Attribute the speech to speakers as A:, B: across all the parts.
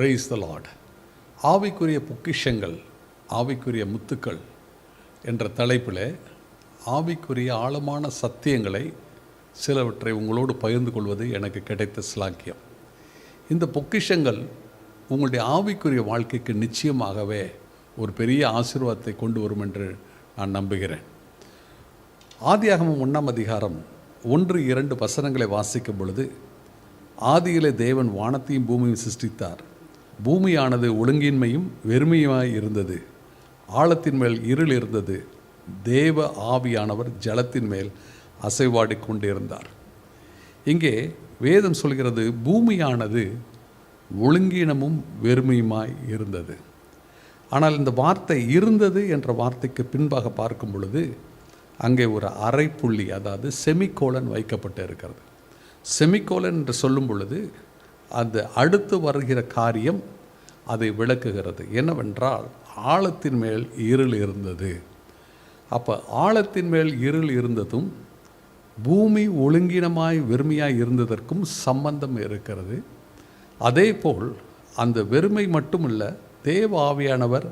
A: Praise the Lord. ஆவிக்குரிய பொக்கிஷங்கள், ஆவிக்குரிய முத்துக்கள் என்ற தலைப்பில் ஆவிக்குரிய ஆழமான சத்தியங்களை சிலவற்றை உங்களோடு பகிர்ந்து கொள்வது எனக்கு கிடைத்த சிலாக்கியம். இந்த பொக்கிஷங்கள் உங்களுடைய ஆவிக்குரிய வாழ்க்கைக்கு நிச்சயமாகவே ஒரு பெரிய ஆசீர்வாதத்தை கொண்டு வரும் என்று நான் நம்புகிறேன். ஆதியாகமம் 1ஆம் அதிகாரம் 1-2 வசனங்களை வாசிக்கும் பொழுது, ஆதியிலே தேவன் வானத்தையும் பூமியையும் சிருஷ்டித்தார். பூமியானது ஒழுங்கின்மையும் வெறுமையுமாய் இருந்தது. ஆழத்தின் மேல் இருள் இருந்தது. தேவ ஆவியானவர் ஜலத்தின் மேல் அசைவாடி கொண்டிருந்தார். இங்கே வேதம் சொல்கிறது, பூமியானது ஒழுங்கீனமும் வெறுமையுமாய் இருந்தது. ஆனால் இந்த வார்த்தை இருந்தது என்ற வார்த்தைக்கு பின்பாக பார்க்கும் பொழுது அங்கே ஒரு அரைப்புள்ளி, அதாவது செமிகோலன் வைக்கப்பட்டு இருக்கிறது. செமிகோலன் என்று சொல்லும் பொழுது அந்த அடுத்து வருகிற காரியம் அதை விளக்குகிறது. என்னவென்றால், ஆழத்தின் மேல் இருள் இருந்தது. அப்போ ஆழத்தின் மேல் இருள் இருந்ததும் பூமி ஒழுங்கினமாய் வெறுமையாய் இருந்ததற்கும் சம்பந்தம் இருக்கிறது. அதே போல் அந்த வெறுமை மட்டுமல்ல, தேவ ஆவியானவர்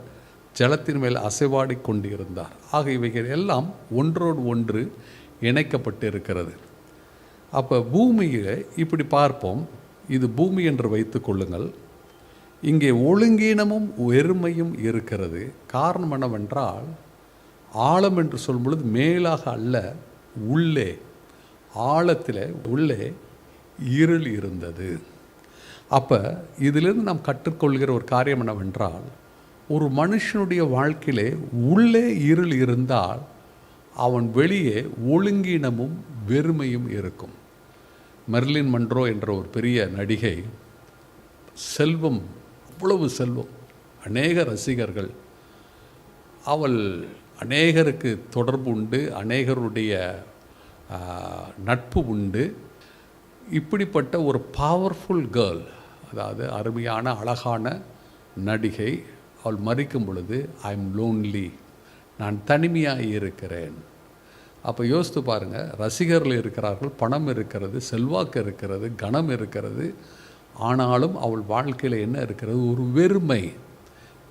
A: ஜலத்தின் மேல் அசைவாடி கொண்டிருந்தார். ஆக இவைகள் எல்லாம் ஒன்றோடு ஒன்று இணைக்கப்பட்டு இருக்கிறது. அப்போ பூமியை இப்படி பார்ப்போம். இது பூமி என்று வைத்து கொள்ளுங்கள். இங்கே ஒழுங்கீனமும் வெறுமையும் இருக்கிறது. காரணம் என்னவென்றால், ஆழம் என்று சொல்லும் பொழுது மேலாக அல்ல, உள்ளே ஆழத்தில் உள்ளே இருள் இருந்தது. அப்போ இதிலிருந்து நாம் கற்றுக்கொள்கிற ஒரு காரியம் என்னவென்றால், ஒரு மனுஷனுடைய வாழ்க்கையிலே உள்ளே இருள் இருந்தால் அவன் வெளியே ஒழுங்கீனமும் வெறுமையும் இருக்கும். மெர்லின் மன்றோ என்ற ஒரு பெரிய நடிகை, செல்வம், அவ்வளவு செல்வம், அநேக ரசிகர்கள், அவள் அநேகருக்கு தொடர்பு உண்டு, அநேகருடைய நட்பு உண்டு. இப்படிப்பட்ட ஒரு பவர்ஃபுல் கேர்ள், அதாவது அருமையான அழகான நடிகை, அவள் மரிக்கும் பொழுது, ஐ எம் லோன்லி, நான் தனிமையாக இருக்கிறேன். அப்போ யோசித்து பாருங்கள், ரசிகர்கள் இருக்கிறார்கள், பணம் இருக்கிறது, செல்வாக்கு இருக்கிறது, கனம் இருக்கிறது. ஆனாலும் அவள் வாழ்க்கையில் என்ன இருக்கிறது? ஒரு வெறுமை.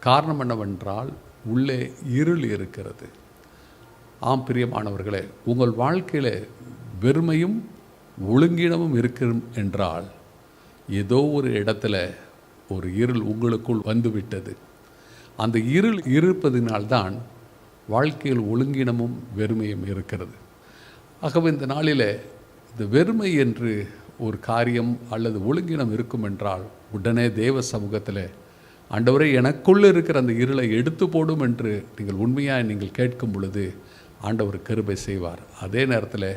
A: காரணம் என்னவென்றால், உள்ளே இருள் இருக்கிறது. ஆம் பிரியமானவர்களே, உங்கள் வாழ்க்கையில் வெறுமையும் ஒழுங்கினமும் இருக்கும் என்றால், ஏதோ ஒரு இடத்துல ஒரு இருள் உங்களுக்குள் வந்துவிட்டது. அந்த இருள் இருப்பதினால்தான் வாழ்க்கையில் ஒழுங்கினமும் வெறுமையும் இருக்கிறது. ஆகவே இந்த நாளில் இந்த வெறுமை என்று ஒரு காரியம் அல்லது ஒழுங்கினம் இருக்கும் என்றால், உடனே தேவ சமூகத்தில், ஆண்டவரே எனக்குள்ளே இருக்கிற அந்த இருளை எடுத்து போடும் என்று நீங்கள் உண்மையாக நீங்கள் கேட்கும் பொழுது ஆண்டவர் கிருபை செய்வார். அதே நேரத்தில்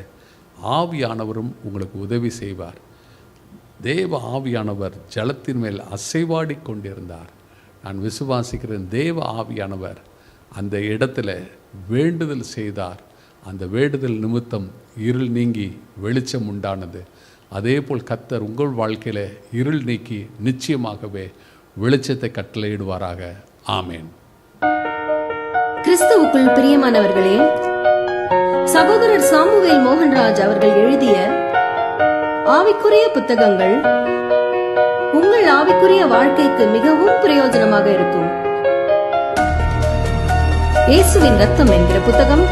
A: ஆவியானவரும் உங்களுக்கு உதவி செய்வார். தேவ ஆவியானவர் ஜலத்தின் மேல் அசைவாடி கொண்டிருந்தார். நான் விசுவாசிக்கிறேன், தேவ ஆவியானவர் அந்த இடத்துல வேண்டுதல் செய்தார். அந்த வேண்டுதல் நிமித்தம் இருள் நீங்கி வெளிச்சம் உண்டானது. அதே போல் கர்த்தர் உங்கள் வாழ்க்கையில் இருள் நீக்கி நிச்சயமாகவே வெளிச்சத்தை கட்டளையிடுவாராக. ஆமேன்.
B: கிறிஸ்துவுக்குள் பிரியமானவர்களே, சகோதரர் சாமுவேல் மோகன்ராஜ் அவர்கள் எழுதிய ஆவிக்குரிய புத்தகங்கள் உங்கள் ஆவிக்குரிய வாழ்க்கைக்கு மிகவும் பிரயோஜனமாக இருக்கும். இயேசுவின் ரத்தம் என்கிற புத்தகம்,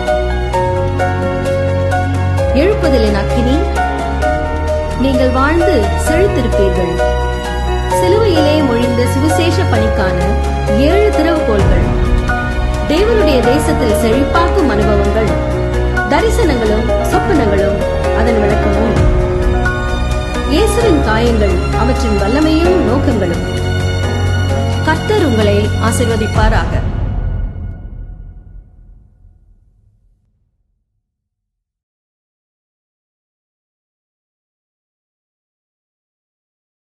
B: எழுப்புதலின் அக்கினி, நீங்கள் வாழ்ந்து செழித்திருப்பீர்கள், சிலுவையிலே மொழிந்த சுவிசேஷ பணிக்கான 7 திறவுகோல்கள், தேவனுடைய தேசத்தில் செழிப்பாக்கும் அனுபவங்கள், தரிசனங்களும் சொப்பனங்களும் அதன் விளக்கமும், இயேசுவின் காயங்கள், அவற்றின் வல்லமையும் நோக்கங்களும். கர்த்தர் உங்களை ஆசீர்வதிப்பாராக.